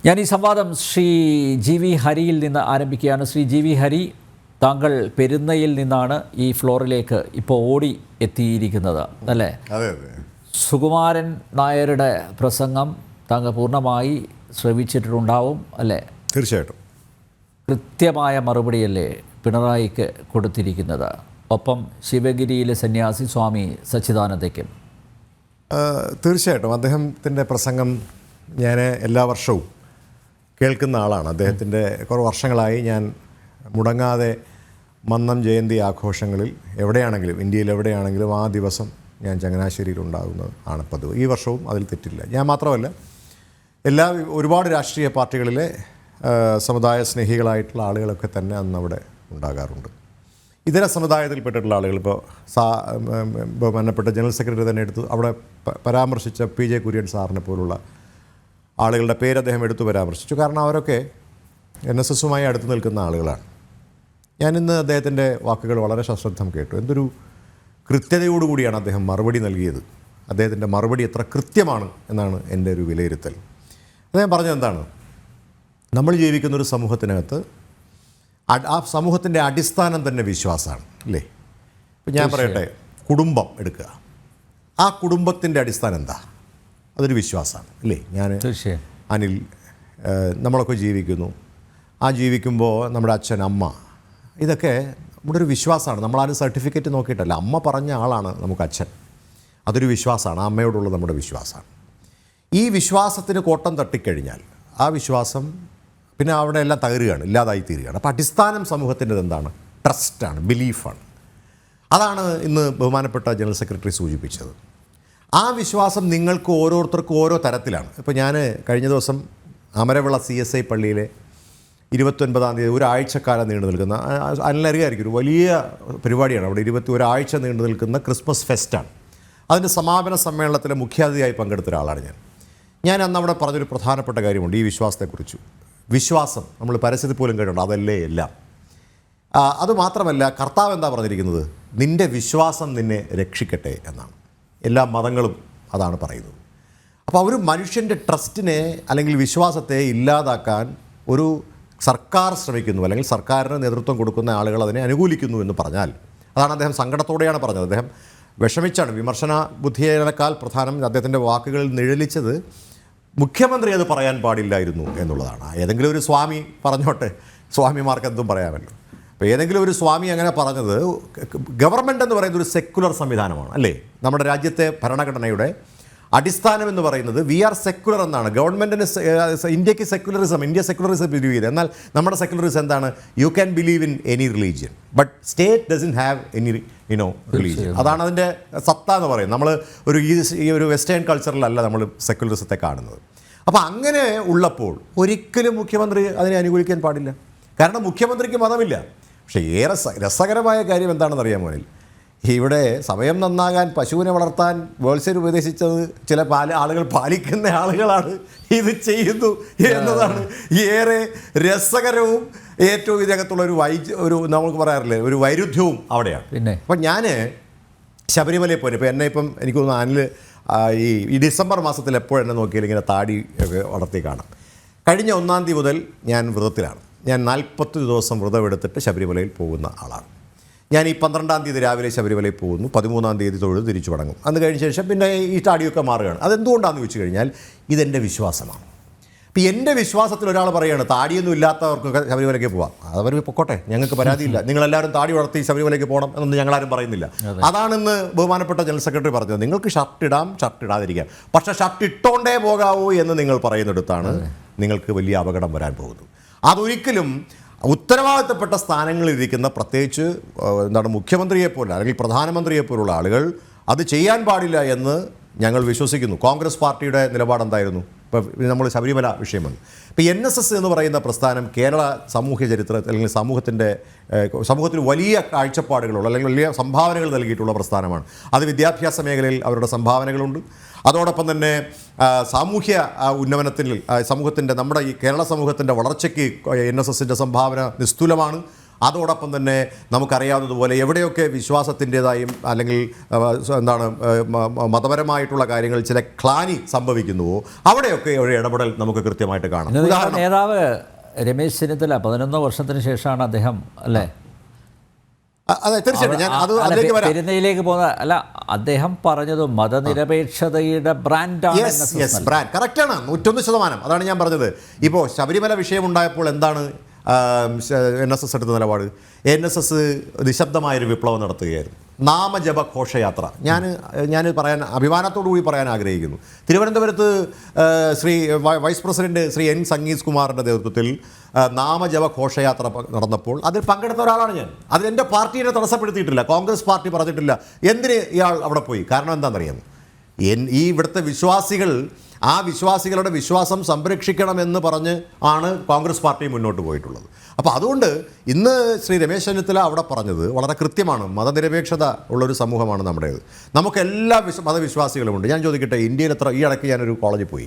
ഞാൻ ഈ സംവാദം ശ്രീ ജി വി ഹരിയിൽ നിന്ന് ആരംഭിക്കുകയാണ്. ശ്രീ ജി വി ഹരി, താങ്കൾ പെരുന്നയിൽ നിന്നാണ് ഈ ഫ്ലോറിലേക്ക് ഇപ്പോൾ ഓടി എത്തിയിരിക്കുന്നത് അല്ലേ? അതെ അതെ. സുകുമാരൻ നായരുടെ പ്രസംഗം താങ്കൾ പൂർണ്ണമായി ശ്രവിച്ചിട്ടുണ്ടാവും അല്ലേ? തീർച്ചയായിട്ടും. കൃത്യമായ മറുപടിയല്ലേ പിണറായിക്ക് കൊടുത്തിരിക്കുന്നത്? ഒപ്പം ശിവഗിരിയിലെ സന്യാസി സ്വാമി സച്ചിദാനന്ദയ്ക്കും. തീർച്ചയായിട്ടും അദ്ദേഹത്തിൻ്റെ പ്രസംഗം ഞാൻ എല്ലാ വർഷവും കേൾക്കുന്ന ആളാണ്. അദ്ദേഹത്തിൻ്റെ കുറേ വർഷങ്ങളായി ഞാൻ മുടങ്ങാതെ മന്നം ജയന്തി ആഘോഷങ്ങളിൽ എവിടെയാണെങ്കിലും, ഇന്ത്യയിൽ എവിടെയാണെങ്കിലും ആ ദിവസം ഞാൻ ചങ്ങനാശ്ശേരിയിൽ ഉണ്ടാകുന്നത് ആണ് പതിവ്. ഈ വർഷവും അതിൽ തെറ്റില്ല. ഞാൻ മാത്രമല്ല, ഒരുപാട് രാഷ്ട്രീയ പാർട്ടികളിലെ സമുദായ സ്നേഹികളായിട്ടുള്ള ആളുകളൊക്കെ തന്നെ അന്ന് അവിടെ ഉണ്ടാകാറുണ്ട്. ഇതര സമുദായത്തിൽപ്പെട്ടിട്ടുള്ള ആളുകൾ, ഇപ്പോൾ ബഹുമാനപ്പെട്ട ജനറൽ സെക്രട്ടറി തന്നെ എടുത്തു അവിടെ പരാമർശിച്ച PJ കുര്യൻ സാറിനെ പോലുള്ള ആളുകളുടെ പേര് അദ്ദേഹം എടുത്തു പരാമർശിച്ചു. കാരണം അവരൊക്കെ NSSുമായി അടുത്ത് നിൽക്കുന്ന ആളുകളാണ്. ഞാനിന്ന് അദ്ദേഹത്തിൻ്റെ വാക്കുകൾ വളരെ സശ്രദ്ധം കേട്ടു. എന്തൊരു കൃത്യതയോടുകൂടിയാണ് അദ്ദേഹം മറുപടി നൽകിയത്. അദ്ദേഹത്തിൻ്റെ മറുപടി എത്ര കൃത്യമാണ് എന്നാണ് എൻ്റെ ഒരു വിലയിരുത്തൽ. അദ്ദേഹം പറഞ്ഞത് എന്താണ്? നമ്മൾ ജീവിക്കുന്നൊരു സമൂഹത്തിനകത്ത് ആ സമൂഹത്തിൻ്റെ അടിസ്ഥാനം തന്നെ വിശ്വാസമാണ് അല്ലേ? ഇപ്പം ഞാൻ പറയട്ടെ, കുടുംബം എടുക്കുക. ആ കുടുംബത്തിൻ്റെ അടിസ്ഥാനം എന്താ? അതൊരു വിശ്വാസമാണ് അല്ലേ? ഞാൻ, അനിൽ, നമ്മളൊക്കെ ജീവിക്കുന്നു. ആ ജീവിക്കുമ്പോൾ നമ്മുടെ അച്ഛൻ, അമ്മ, ഇതൊക്കെ നമ്മുടെ ഒരു വിശ്വാസമാണ്. നമ്മളാരും സർട്ടിഫിക്കറ്റ് നോക്കിയിട്ടല്ല. അമ്മ പറഞ്ഞ ആളാണ് നമുക്ക് അച്ഛൻ. അതൊരു വിശ്വാസമാണ്. ആ അമ്മയോടുള്ള നമ്മുടെ വിശ്വാസമാണ്. ഈ വിശ്വാസത്തിന് കോട്ടം തട്ടിക്കഴിഞ്ഞാൽ ആ വിശ്വാസം പിന്നെ അവിടെ എല്ലാം തകരുകയാണ്, ഇല്ലാതായി തീരുകയാണ്. അപ്പോൾ അടിസ്ഥാനം സമൂഹത്തിൻ്റെത് എന്താണ്? ട്രസ്റ്റാണ്, ബിലീഫാണ്. അതാണ് ഇന്ന് ബഹുമാനപ്പെട്ട ജനറൽ സെക്രട്ടറി സൂചിപ്പിച്ചത്. ആ വിശ്വാസം നിങ്ങൾക്ക് ഓരോരുത്തർക്കും ഓരോ തരത്തിലാണ്. ഇപ്പോൾ ഞാൻ കഴിഞ്ഞ ദിവസം അമരവിള CSI പള്ളിയിലെ 29-ാം തീയതി ഒരാഴ്ചക്കാലം നീണ്ടു നിൽക്കുന്ന, അതിലറിയായിരിക്കും, ഒരു വലിയ പരിപാടിയാണ്. അവിടെ 21 ആഴ്ച നീണ്ടു നിൽക്കുന്ന ക്രിസ്മസ് ഫെസ്റ്റാണ്. അതിൻ്റെ സമാപന സമ്മേളനത്തിലെ മുഖ്യാതിഥിയായി പങ്കെടുത്ത ഒരാളാണ് ഞാൻ അന്ന് അവിടെ പറഞ്ഞൊരു പ്രധാനപ്പെട്ട കാര്യമുണ്ട് ഈ വിശ്വാസത്തെക്കുറിച്ച്. വിശ്വാസം നമ്മൾ പരസ്യത്തിൽ പോലും കേട്ടിട്ടുണ്ട്, അതല്ലേ എല്ലാം. അതുമാത്രമല്ല, കർത്താവ് എന്താ പറഞ്ഞിരിക്കുന്നത്? നിൻ്റെ വിശ്വാസം നിന്നെ രക്ഷിക്കട്ടെ എന്നാണ്. എല്ലാ മതങ്ങളും അതാണ് പറയുന്നത്. അപ്പോൾ ഒരു മനുഷ്യൻ്റെ ട്രസ്റ്റിനെ അല്ലെങ്കിൽ വിശ്വാസത്തെ ഇല്ലാതാക്കാൻ ഒരു സർക്കാർ ശ്രമിക്കുന്നു, അല്ലെങ്കിൽ സർക്കാരിന് നേതൃത്വം കൊടുക്കുന്ന ആളുകൾ അതിനെ അനുകൂലിക്കുന്നു എന്ന് പറഞ്ഞാൽ, അതാണ് അദ്ദേഹം സങ്കടത്തോടെയാണ് പറഞ്ഞത്. അദ്ദേഹം വിഷമിച്ചാണ്. വിമർശന ബുദ്ധിയേക്കാൾ പ്രധാനം അദ്ദേഹത്തിൻ്റെ വാക്കുകളിൽ നിഴലിച്ചത് മുഖ്യമന്ത്രി അത് പറയാൻ പാടില്ലായിരുന്നു എന്നുള്ളതാണ്. ഏതെങ്കിലും ഒരു സ്വാമി പറഞ്ഞോട്ടെ, സ്വാമിമാർക്ക് എന്തും പറയാമല്ലോ. അപ്പോൾ ഏതെങ്കിലും ഒരു സ്വാമി അങ്ങനെ പറഞ്ഞത്, ഗവൺമെൻറ് എന്ന് പറയുന്നത് ഒരു സെക്കുലർ സംവിധാനമാണ് അല്ലേ? നമ്മുടെ രാജ്യത്തെ ഭരണഘടനയുടെ അടിസ്ഥാനം എന്ന് പറയുന്നത് വി ആർ സെക്കുലർ എന്നാണ്. ഗവൺമെൻറ്റിന് ഇന്ത്യക്ക് സെക്കുലറിസം, ഇന്ത്യ സെക്കുലറിസം ബിലീവ് ചെയ്ത്. എന്നാൽ നമ്മുടെ സെക്കുലറിസം എന്താണ്? You can believe in any religion, but state doesn't have any religion. അതാണ് അതിൻ്റെ സത്ത എന്ന് പറയുന്നത്. നമ്മൾ ഈ ഒരു വെസ്റ്റേൺ കൾച്ചറിലല്ല നമ്മൾ സെക്കുലറിസത്തെ കാണുന്നത്. അപ്പോൾ അങ്ങനെ ഉള്ളപ്പോൾ ഒരിക്കലും മുഖ്യമന്ത്രി അതിനെ അനുകൂലിക്കാൻ പാടില്ല. കാരണം മുഖ്യമന്ത്രിക്ക് മതമില്ല. പക്ഷേ ഏറെ രസകരമായ കാര്യം എന്താണെന്ന് അറിയാമോ? ഇവിടെ സമയം നന്നാകാൻ പശുവിനെ വളർത്താൻ വേൾസർ ഉപദേശിച്ചത് ചില ആളുകൾ പാലിക്കുന്ന ആളുകളാണ് ഇത് ചെയ്യുന്നു എന്നതാണ് ഏറെ രസകരവും ഏറ്റവും ഇതിനകത്തുള്ള ഒരു നമുക്ക് പറയാറില്ലേ, ഒരു വൈരുദ്ധ്യവും അവിടെയാണ്. പിന്നെ അപ്പം ഞാൻ ശബരിമലയിൽ പോയി. ഇപ്പോൾ എനിക്ക് തോന്നുന്നു അനിൽ ഈ ഡിസംബർ മാസത്തിൽ എപ്പോഴും എന്നെ നോക്കിയാൽ ഇങ്ങനെ താടി ഒക്കെ വളർത്തി കാണാം. കഴിഞ്ഞ 1-ാം തീയതി മുതൽ ഞാൻ വ്രതത്തിലാണ്. ഞാൻ 40 ദിവസം വ്രതമെടുത്തിട്ട് ശബരിമലയിൽ പോകുന്ന ആളാണ്. ഞാൻ ഈ 12-ാം തീയതി രാവിലെ ശബരിമലയിൽ പോകുന്നു, 13-ാം തീയതി തൊഴുത് തിരിച്ചു മടങ്ങും. അന്ന് കഴിഞ്ഞ ശേഷം പിന്നെ ഈ താടിയൊക്കെ മാറുകയാണ്. അതെന്തുകൊണ്ടാണെന്ന് ചോദിച്ചു കഴിഞ്ഞാൽ ഇതെൻ്റെ വിശ്വാസമാണ്. അപ്പോൾ എൻ്റെ വിശ്വാസത്തിൽ ഒരാൾ പറയുകയാണ് താടിയൊന്നും ഇല്ലാത്തവർക്ക് ശബരിമലയ്ക്ക് പോവാം, അവർ പൊക്കോട്ടെ, ഞങ്ങൾക്ക് പരാതിയില്ല, നിങ്ങളെല്ലാവരും താടി വളർത്തി ശബരിമലയ്ക്ക് പോകണം എന്നൊന്നും ഞങ്ങളാരും പറയുന്നില്ല. അതാണിന്ന് ബഹുമാനപ്പെട്ട ജനറൽ സെക്രട്ടറി പറഞ്ഞത്. നിങ്ങൾക്ക് ഷർട്ട് ഇടാം, ഷർട്ട് ഇടാതിരിക്കാം, പക്ഷേ ഷർട്ട് ഇട്ടോണ്ടേ പോകാവൂ എന്ന് നിങ്ങൾ പറയുന്നിടത്താണ് നിങ്ങൾക്ക് വലിയ അപകടം വരാൻ പോകുന്നത്. അതൊരിക്കലും ഉത്തരവാദിത്തപ്പെട്ട സ്ഥാനങ്ങളിലിരിക്കുന്ന, പ്രത്യേകിച്ച് മുഖ്യമന്ത്രിയെപ്പോലെ അല്ലെങ്കിൽ പ്രധാനമന്ത്രിയെപ്പോലുള്ള ആളുകൾ അത് ചെയ്യാൻ പാടില്ല എന്ന് ഞങ്ങൾ വിശ്വസിക്കുന്നു. കോൺഗ്രസ് പാർട്ടിയുടെ നിലപാട് എന്തായിരുന്നു? ഇപ്പോൾ നമ്മൾ ശബരിമല വിഷയം വന്നു. ഇപ്പോൾ NSS എന്ന് പറയുന്ന പ്രസ്ഥാനം കേരള സാമൂഹ്യ ചരിത്രത്തിൽ അല്ലെങ്കിൽ സമൂഹത്തിന് വലിയ കാഴ്ചപ്പാടുകളുള്ള അല്ലെങ്കിൽ വലിയ സംഭാവനകൾ നൽകിയിട്ടുള്ള പ്രസ്ഥാനമാണ്. അത് വിദ്യാഭ്യാസ മേഖലയിൽ അവരുടെ സംഭാവനകളുണ്ട്. അതോടൊപ്പം തന്നെ സാമൂഹ്യ ഉന്നമനത്തിൽ നമ്മുടെ ഈ കേരള സമൂഹത്തിൻ്റെ വളർച്ചയ്ക്ക് NSSൻ്റെ സംഭാവന നിസ്തുലമാണ്. അതോടൊപ്പം തന്നെ നമുക്കറിയാവുന്നതുപോലെ എവിടെയൊക്കെ വിശ്വാസത്തിൻ്റെതായും അല്ലെങ്കിൽ എന്താണ് മതപരമായിട്ടുള്ള കാര്യങ്ങൾ ചില ക്ലാനി സംഭവിക്കുന്നുവോ അവിടെയൊക്കെ ഒരു ഇടപെടൽ നമുക്ക് കൃത്യമായിട്ട് കാണാം. നേതാവ് രമേശ് ചെന്നിത്തല 11 വർഷത്തിന് ശേഷമാണ് അദ്ദേഹം അല്ലേ അതെ, തീർച്ചയായിട്ടും ഞാൻ അതിലേക്ക് വരാം. പെരുന്നയിലേക്ക് പോകുന്ന അല്ല, അദ്ദേഹം പറഞ്ഞത് മതനിരപേക്ഷതയുടെ ബ്രാൻഡാണ്. ബ്രാൻഡ് കറക്റ്റാണ്, 101%. അതാണ് ഞാൻ പറഞ്ഞത്. ഇപ്പോൾ ശബരിമല വിഷയമുണ്ടായപ്പോൾ എന്താണ് NSS എടുത്ത നിലപാട്? NSS നിശബ്ദമായൊരു വിപ്ലവം നടത്തുകയായിരുന്നു. നാമജപ ഘോഷയാത്ര ഞാൻ പറയാൻ അഭിമാനത്തോടു കൂടി പറയാൻ ആഗ്രഹിക്കുന്നു. തിരുവനന്തപുരത്ത് vice president Shri N Sangeeth കുമാറിൻ്റെ നേതൃത്വത്തിൽ നാമജപ ഘോഷയാത്ര നടന്നപ്പോൾ അതിൽ പങ്കെടുത്ത ഒരാളാണ് ഞാൻ. അതിലെൻ്റെ പാർട്ടിയെ തടസ്സപ്പെടുത്തിയിട്ടില്ല, കോൺഗ്രസ് പാർട്ടി പറഞ്ഞിട്ടില്ല എന്തിന് ഇയാൾ അവിടെ പോയി. കാരണം എന്താണെന്നറിയാമോ? ഈ ഇവിടുത്തെ വിശ്വാസികൾ ആ വിശ്വാസികളുടെ വിശ്വാസം സംരക്ഷിക്കണമെന്ന് പറഞ്ഞ് ആണ് കോൺഗ്രസ് പാർട്ടി മുന്നോട്ട് പോയിട്ടുള്ളത്. അപ്പോൾ അതുകൊണ്ട് ഇന്ന് ശ്രീ രമേശ് ചെന്നിത്തല അവിടെ പറഞ്ഞത് വളരെ കൃത്യമാണ്. മതനിരപേക്ഷത ഉള്ളൊരു സമൂഹമാണ് നമ്മുടേത്. നമുക്ക് എല്ലാ മതവിശ്വാസികളുമുണ്ട്. ഞാൻ ചോദിക്കട്ടെ, ഇന്ത്യയിൽ എത്ര, ഈ ഇടയ്ക്ക് ഞാനൊരു കോളേജിൽ പോയി,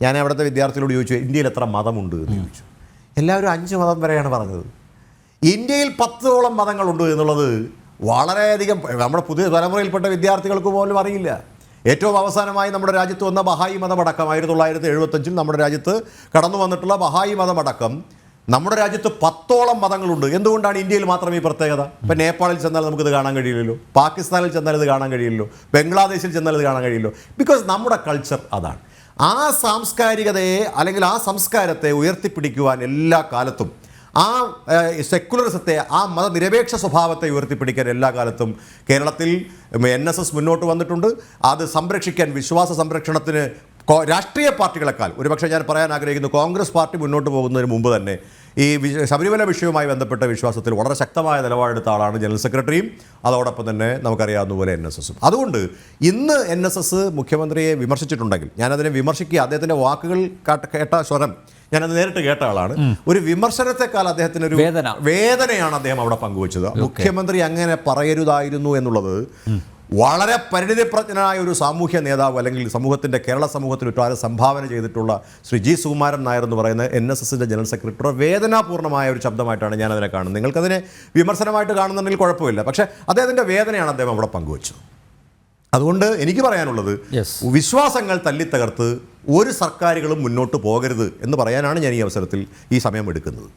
ഞാൻ അവിടുത്തെ വിദ്യാർത്ഥികളോട് ചോദിച്ചു ഇന്ത്യയിൽ എത്ര മതമുണ്ട് എന്ന് ചോദിച്ചു. എല്ലാവരും 5 മതം വരെയാണ് പറഞ്ഞത്. ഇന്ത്യയിൽ 10ഓളം മതങ്ങളുണ്ട് എന്നുള്ളത് വളരെയധികം നമ്മുടെ പുതിയ തലമുറയിൽപ്പെട്ട വിദ്യാർത്ഥികൾക്ക് പോലും അറിയില്ല. ഏറ്റവും അവസാനമായി നമ്മുടെ രാജ്യത്ത് വന്ന ബഹായി മതമടക്കം 1975 നമ്മുടെ രാജ്യത്ത് കടന്നു വന്നിട്ടുള്ള ബഹായി മതമടക്കം നമ്മുടെ രാജ്യത്ത് 10ഓളം മതങ്ങളുണ്ട്. എന്തുകൊണ്ടാണ് ഇന്ത്യയിൽ മാത്രം ഈ പ്രത്യേകത? ഇപ്പം നേപ്പാളിൽ ചെന്നാൽ നമുക്കിത് കാണാൻ കഴിയില്ലല്ലോ, പാകിസ്ഥാനിൽ ചെന്നാൽ ഇത് കാണാൻ കഴിയില്ലല്ലോ, ബംഗ്ലാദേശിൽ ചെന്നാൽ ഇത് കാണാൻ കഴിയില്ലോ. ബിക്കോസ് നമ്മുടെ കൾച്ചർ അതാണ്. ആ സാംസ്കാരികതയെ അല്ലെങ്കിൽ ആ സംസ്കാരത്തെ ഉയർത്തിപ്പിടിക്കുവാൻ എല്ലാ കാലത്തും ആ സെക്കുലറിസത്തെ, ആ മതനിരപേക്ഷ സ്വഭാവത്തെ ഉയർത്തിപ്പിടിക്കാൻ എല്ലാ കാലത്തും കേരളത്തിൽ NSS മുന്നോട്ട് വന്നിട്ടുണ്ട്. അത് സംരക്ഷിക്കാൻ, വിശ്വാസ സംരക്ഷണത്തിന് രാഷ്ട്രീയ പാർട്ടികളെക്കാൾ ഒരുപക്ഷെ ഞാൻ പറയാൻ ആഗ്രഹിക്കുന്നു, കോൺഗ്രസ് പാർട്ടി മുന്നോട്ട് പോകുന്നതിന് മുമ്പ് തന്നെ ഈ ശബരിമല വിഷയവുമായി ബന്ധപ്പെട്ട വിശ്വാസത്തിൽ വളരെ ശക്തമായ നിലപാടെടുത്ത ആളാണ് ജനറൽ സെക്രട്ടറിയും അതോടൊപ്പം തന്നെ നമുക്കറിയാവുന്ന പോലെ NSSഉം. അതുകൊണ്ട് ഇന്ന് NSS മുഖ്യമന്ത്രിയെ വിമർശിച്ചിട്ടുണ്ടെങ്കിൽ ഞാനതിനെ വിമർശിക്കുക, അദ്ദേഹത്തിൻ്റെ വാക്കുകൾ കേട്ട സ്വരം ഞാനത് നേരിട്ട് കേട്ട ആളാണ്. ഒരു വിമർശനത്തെക്കാൾ അദ്ദേഹത്തിന് ഒരു വേദനയാണ് അദ്ദേഹം അവിടെ പങ്കുവച്ചത്. മുഖ്യമന്ത്രി അങ്ങനെ പറയരുതായിരുന്നു എന്നുള്ളത് വളരെ പരിണിതപ്രജ്ഞനായ ഒരു സാമൂഹ്യ നേതാവ് അല്ലെങ്കിൽ സമൂഹത്തിൻ്റെ കേരള സമൂഹത്തിന് ഒരുപാട് സംഭാവന ചെയ്തിട്ടുള്ള ശ്രീ G സുകുമാരൻ നായർ എന്ന് പറയുന്ന NSSൻ്റെ ജനറൽ സെക്രട്ടറി വേദനാപൂർണ്ണമായ ഒരു ശബ്ദമായിട്ടാണ് ഞാനതിനെ കാണുന്നത്. നിങ്ങൾക്കതിനെ വിമർശനമായിട്ട് കാണുന്നുണ്ടെങ്കിൽ കുഴപ്പമില്ല, പക്ഷേ അദ്ദേഹത്തിൻ്റെ വേദനയാണ് അദ്ദേഹം അവിടെ പങ്കുവച്ചത്. അതുകൊണ്ട് എനിക്ക് പറയാനുള്ളത്, വിശ്വാസങ്ങൾ തല്ലിത്തകർത്ത് ഒരു സർക്കാരുകളും മുന്നോട്ട് പോകരുത് എന്ന് പറയാനാണ് ഞാൻ ഈ അവസരത്തിൽ ഈ സമയം എടുക്കുന്നത്.